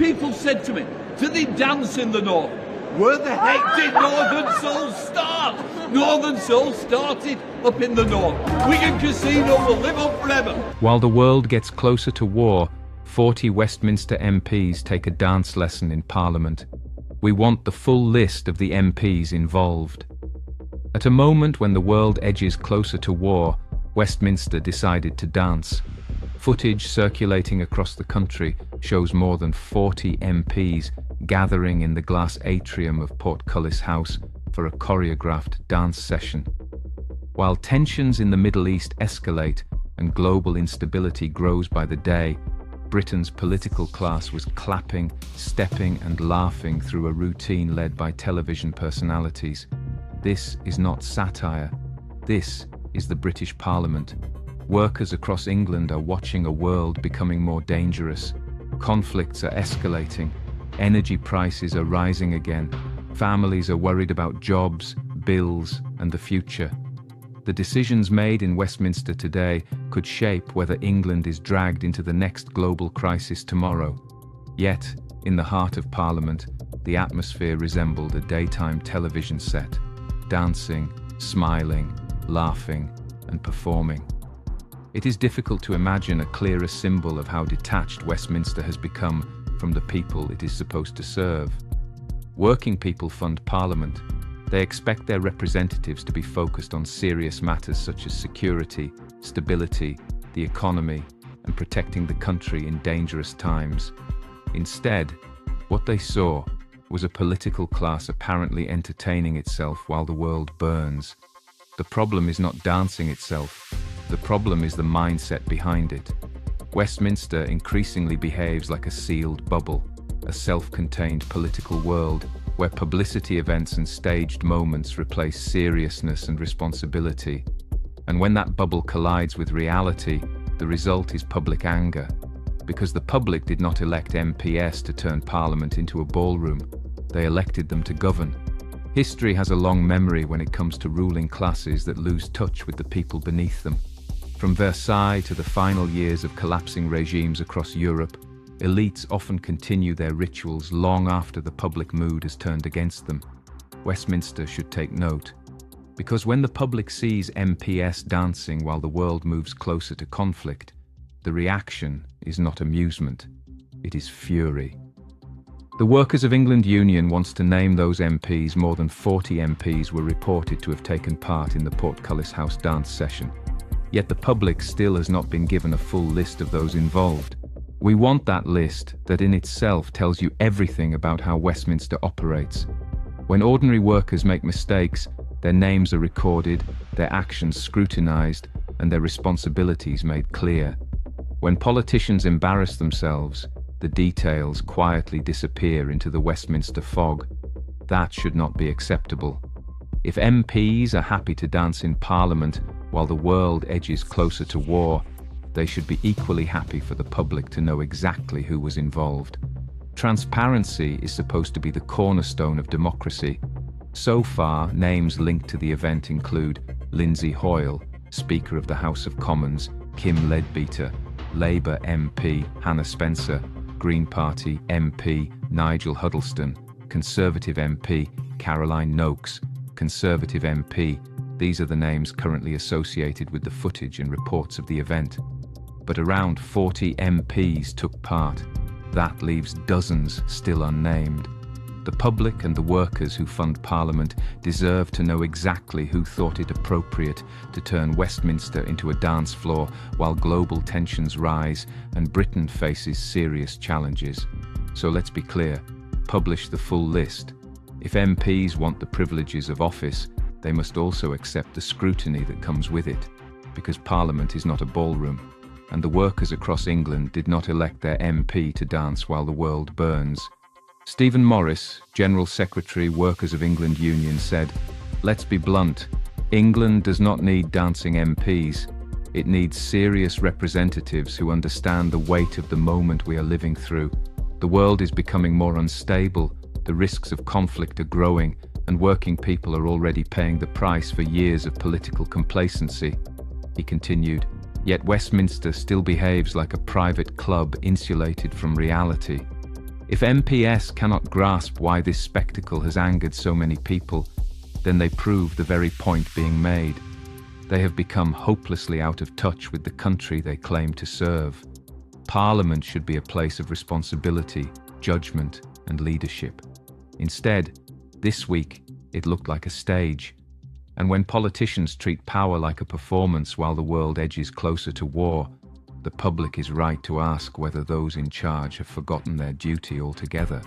people said to me, do they dance in the north? Where the heck did Northern Soul start? Northern Soul started up in the north. Wigan Casino will live on forever. While the world gets closer to war, 40 Westminster MPs take a dance lesson in Parliament. We want the full list of the MPs involved. At a moment when the world edges closer to war, Westminster decided to dance. Footage circulating across the country shows more than 40 MPs gathering in the glass atrium of Portcullis House for a choreographed dance session. While tensions in the Middle East escalate and global instability grows by the day, Britain's political class was clapping, stepping and laughing through a routine led by television personalities. This is not satire. This is the British Parliament. Workers across England are watching a world becoming more dangerous. Conflicts are escalating. Energy prices are rising again. Families are worried about jobs, bills, and the future. The decisions made in Westminster today could shape whether England is dragged into the next global crisis tomorrow. Yet, in the heart of Parliament, the atmosphere resembled a daytime television set, dancing, smiling, laughing, and performing. It is difficult to imagine a clearer symbol of how detached Westminster has become from the people it is supposed to serve. Working people fund Parliament. They expect their representatives to be focused on serious matters such as security, stability, the economy, and protecting the country in dangerous times. Instead, what they saw was a political class apparently entertaining itself while the world burns. The problem is not dancing itself. The problem is the mindset behind it. Westminster increasingly behaves like a sealed bubble, a self-contained political world where publicity events and staged moments replace seriousness and responsibility. And when that bubble collides with reality, the result is public anger. Because the public did not elect MPs to turn Parliament into a ballroom, they elected them to govern. History has a long memory when it comes to ruling classes that lose touch with the people beneath them. From Versailles to the final years of collapsing regimes across Europe, elites often continue their rituals long after the public mood has turned against them. Westminster should take note. Because when the public sees MPs dancing while the world moves closer to conflict, the reaction is not amusement, it is fury. The Workers of England Union wants to name those MPs. More than 40 MPs were reported to have taken part in the Portcullis House dance session. Yet the public still has not been given a full list of those involved. We want that list that in itself tells you everything about how Westminster operates. When ordinary workers make mistakes, their names are recorded, their actions scrutinized, and their responsibilities made clear. When politicians embarrass themselves, the details quietly disappear into the Westminster fog. That should not be acceptable. If MPs are happy to dance in Parliament while the world edges closer to war, they should be equally happy for the public to know exactly who was involved. Transparency is supposed to be the cornerstone of democracy. So far, names linked to the event include Lindsay Hoyle, Speaker of the House of Commons, Kim Leadbeater, Labour MP Hannah Spencer, Green Party MP Nigel Huddleston, Conservative MP Caroline Noakes, Conservative MP. These are the names currently associated with the footage and reports of the event. But around 40 MPs took part. That leaves dozens still unnamed. The public and the workers who fund Parliament deserve to know exactly who thought it appropriate to turn Westminster into a dance floor while global tensions rise and Britain faces serious challenges. So let's be clear, publish the full list. If MPs want the privileges of office, they must also accept the scrutiny that comes with it, because Parliament is not a ballroom, and the workers across England did not elect their MP to dance while the world burns. Stephen Morris, General Secretary, Workers of England Union, said, "Let's be blunt. England does not need dancing MPs. It needs serious representatives who understand the weight of the moment we are living through. The world is becoming more unstable, the risks of conflict are growing, and working people are already paying the price for years of political complacency." He continued, "Yet Westminster still behaves like a private club insulated from reality. If MPS cannot grasp why this spectacle has angered so many people, then they prove the very point being made. They have become hopelessly out of touch with the country they claim to serve. Parliament should be a place of responsibility, judgment, and leadership. Instead, this week, it looked like a stage. And when politicians treat power like a performance while the world edges closer to war, the public is right to ask whether those in charge have forgotten their duty altogether.